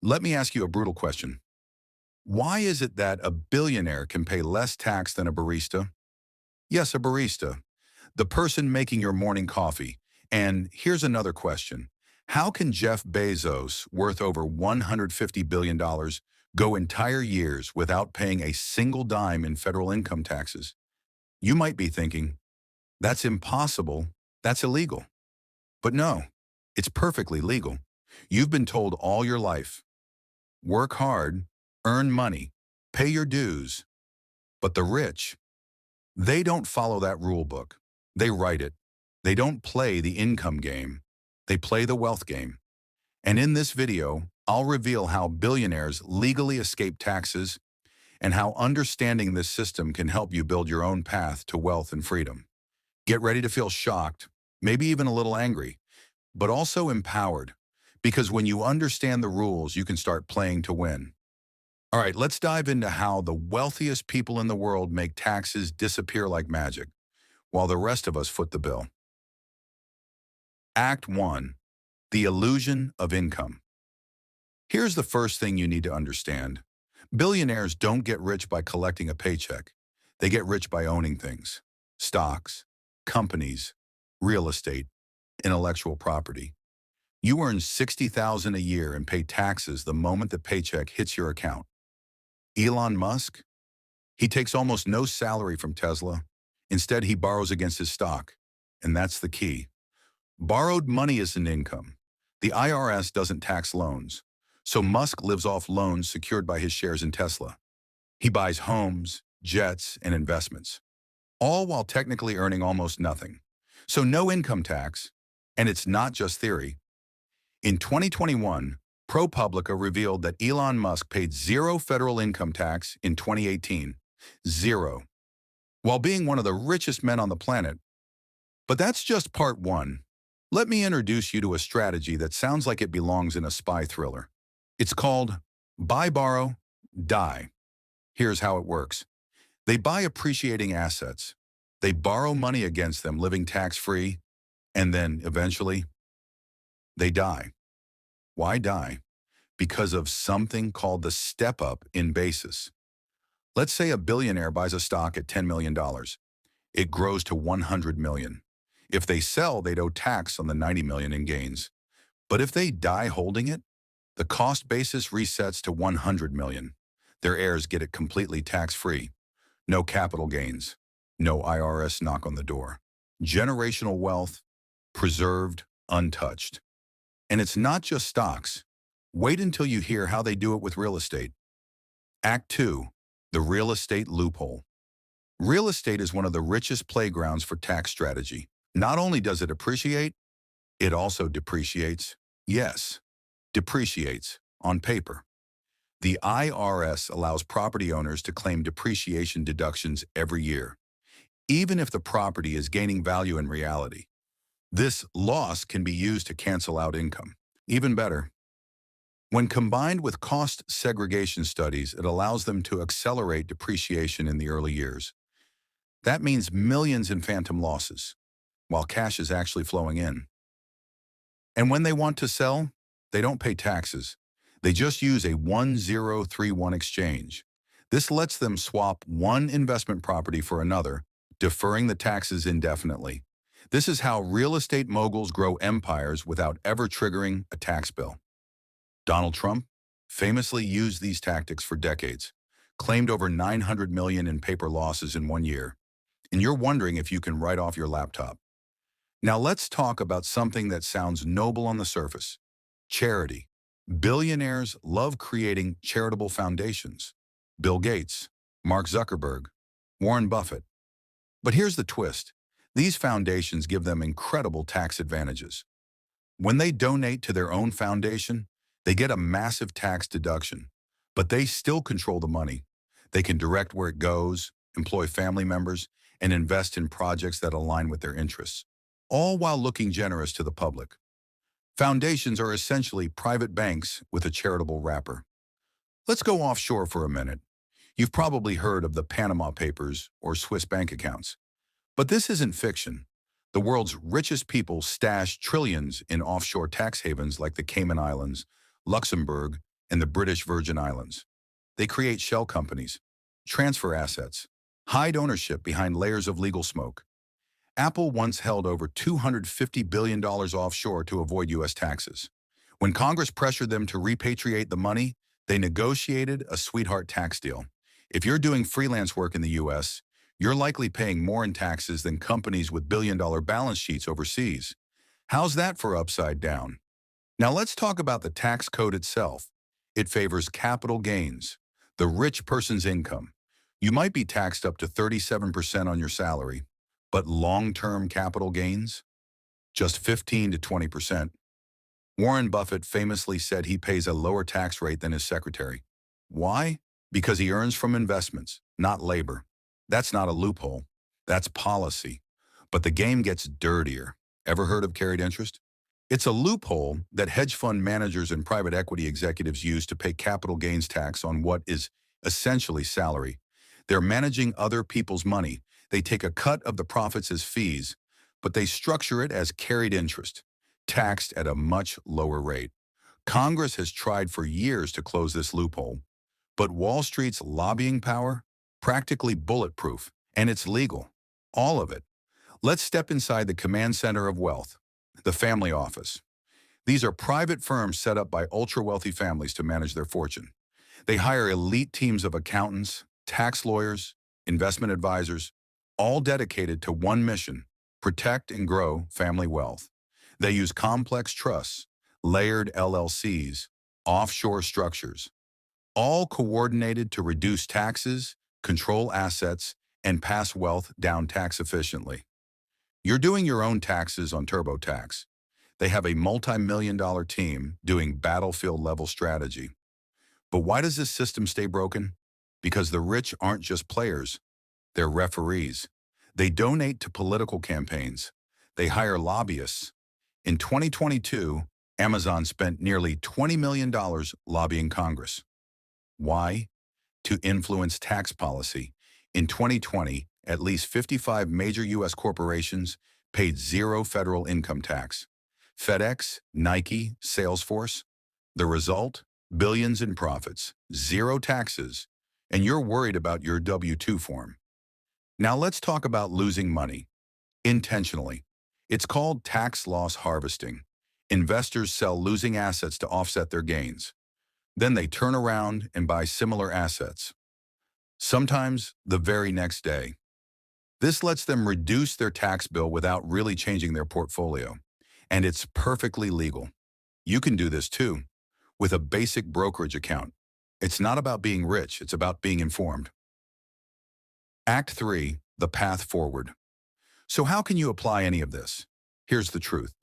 Let me ask you a brutal question. Why is it that a billionaire can pay less tax than a barista? Yes, a barista, the person making your morning coffee. And here's another question. How can Jeff Bezos, worth over $150 billion, go entire years without paying a single dime in federal income taxes? You might be thinking, that's impossible, that's illegal. But no, it's perfectly legal. You've been told all your life, work hard, earn money, pay your dues. But the rich, they don't follow that rule book. They write it. They don't play the income game. They play the wealth game. And in this video, I'll reveal how billionaires legally escape taxes and how understanding this system can help you build your own path to wealth and freedom. Get ready to feel shocked, maybe even a little angry, but also empowered. Because when you understand the rules, you can start playing to win. All right, let's dive into how the wealthiest people in the world make taxes disappear like magic, while the rest of us foot the bill. Act 1. The illusion of income. Here's the first thing you need to understand. Billionaires don't get rich by collecting a paycheck. They get rich by owning things. Stocks, companies, real estate, intellectual property. You earn $60,000 a year and pay taxes the moment the paycheck hits your account. Elon Musk? He takes almost no salary from Tesla. Instead, he borrows against his stock. And that's the key. Borrowed money is an income. The IRS doesn't tax loans. So Musk lives off loans secured by his shares in Tesla. He buys homes, jets, and investments, all while technically earning almost nothing. So no income tax, and it's not just theory. In 2021, ProPublica revealed that Elon Musk paid zero federal income tax in 2018. Zero. While being one of the richest men on the planet. But that's just part one. Let me introduce you to a strategy that sounds like it belongs in a spy thriller. It's called buy, borrow, die. Here's how it works. They buy appreciating assets. They borrow money against them, living tax-free, and then, eventually, they die. Why die? Because of something called the step-up in basis. Let's say a billionaire buys a stock at $10 million. It grows to $100 million. If they sell, they'd owe tax on the $90 million in gains. But if they die holding it, the cost basis resets to $100 million. Their heirs get it completely tax-free. No capital gains. No IRS knock on the door. Generational wealth, preserved, untouched. And it's not just stocks. Wait until you hear how they do it with real estate. Act 2. The real estate loophole. Real estate is one of the richest playgrounds for tax strategy. Not only does it appreciate, it also depreciates. Yes, depreciates on paper. The IRS allows property owners to claim depreciation deductions every year, even if the property is gaining value in reality. This loss can be used to cancel out income. Even better, when combined with cost segregation studies, it allows them to accelerate depreciation in the early years. That means millions in phantom losses, while cash is actually flowing in. And when they want to sell, they don't pay taxes. They just use a 1031 exchange. This lets them swap one investment property for another, deferring the taxes indefinitely. This is how real estate moguls grow empires without ever triggering a tax bill. Donald Trump famously used these tactics for decades, claimed over $900 million in paper losses in 1 year. And you're wondering if you can write off your laptop. Now let's talk about something that sounds noble on the surface. Charity. Billionaires love creating charitable foundations. Bill Gates, Mark Zuckerberg, Warren Buffett. But here's the twist. These foundations give them incredible tax advantages. When they donate to their own foundation, they get a massive tax deduction, but they still control the money. They can direct where it goes, employ family members, and invest in projects that align with their interests, all while looking generous to the public. Foundations are essentially private banks with a charitable wrapper. Let's go offshore for a minute. You've probably heard of the Panama Papers or Swiss bank accounts. But this isn't fiction. The world's richest people stash trillions in offshore tax havens like the Cayman Islands, Luxembourg, and the British Virgin Islands. They create shell companies, transfer assets, hide ownership behind layers of legal smoke. Apple once held over $250 billion offshore to avoid U.S. taxes. When Congress pressured them to repatriate the money, they negotiated a sweetheart tax deal. If you're doing freelance work in the U.S., you're likely paying more in taxes than companies with billion-dollar balance sheets overseas. How's that for upside down? Now let's talk about the tax code itself. It favors capital gains, the rich person's income. You might be taxed up to 37% on your salary, but long-term capital gains? Just 15 to 20%. Warren Buffett famously said he pays a lower tax rate than his secretary. Why? Because he earns from investments, not labor. That's not a loophole. That's policy. But the game gets dirtier. Ever heard of carried interest? It's a loophole that hedge fund managers and private equity executives use to pay capital gains tax on what is essentially salary. They're managing other people's money. They take a cut of the profits as fees, but they structure it as carried interest, taxed at a much lower rate. Congress has tried for years to close this loophole, but Wall Street's lobbying power, practically bulletproof, and it's legal. All of it. Let's step inside the command center of wealth, the family office. These are private firms set up by ultra-wealthy families to manage their fortune. They hire elite teams of accountants, tax lawyers, investment advisors, all dedicated to one mission: protect and grow family wealth. They use complex trusts, layered LLCs, offshore structures, all coordinated to reduce taxes, control assets, and pass wealth down tax efficiently. You're doing your own taxes on TurboTax. They have a multi-million-dollar team doing battlefield-level strategy. But why does this system stay broken? Because the rich aren't just players, they're referees. They donate to political campaigns. They hire lobbyists. In 2022, Amazon spent nearly $20 million lobbying Congress. Why? To influence tax policy. In 2020, at least 55 major U.S. corporations paid zero federal income tax. FedEx, Nike, Salesforce. The result? Billions in profits, zero taxes, and you're worried about your W-2 form. Now let's talk about losing money. Intentionally. It's called tax loss harvesting. Investors sell losing assets to offset their gains. Then they turn around and buy similar assets. Sometimes the very next day. This lets them reduce their tax bill without really changing their portfolio. And it's perfectly legal. You can do this too, with a basic brokerage account. It's not about being rich, it's about being informed. Act 3, the path forward. So how can you apply any of this? Here's the truth.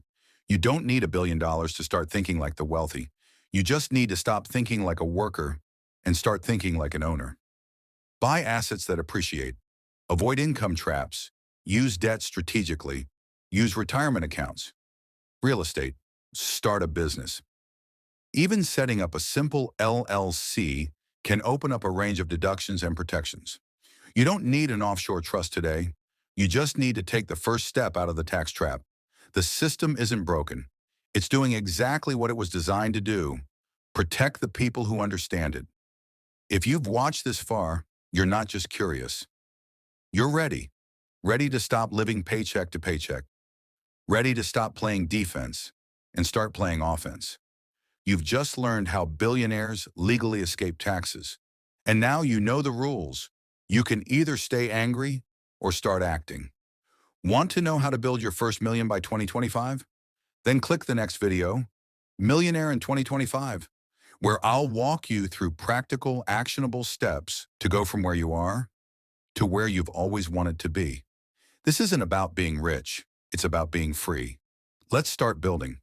You don't need $1 billion to start thinking like the wealthy. You just need to stop thinking like a worker and start thinking like an owner. Buy assets that appreciate. Avoid income traps. Use debt strategically. Use retirement accounts. Real estate. Start a business. Even setting up a simple LLC can open up a range of deductions and protections. You don't need an offshore trust today. You just need to take the first step out of the tax trap. The system isn't broken. It's doing exactly what it was designed to do: protect the people who understand it. If you've watched this far, you're not just curious. You're ready. Ready to stop living paycheck to paycheck. Ready to stop playing defense and start playing offense. You've just learned how billionaires legally escape taxes. And now you know the rules. You can either stay angry or start acting. Want to know how to build your first million by 2025? Then click the next video, Millionaire in 2025, where I'll walk you through practical, actionable steps to go from where you are to where you've always wanted to be. This isn't about being rich. It's about being free. Let's start building.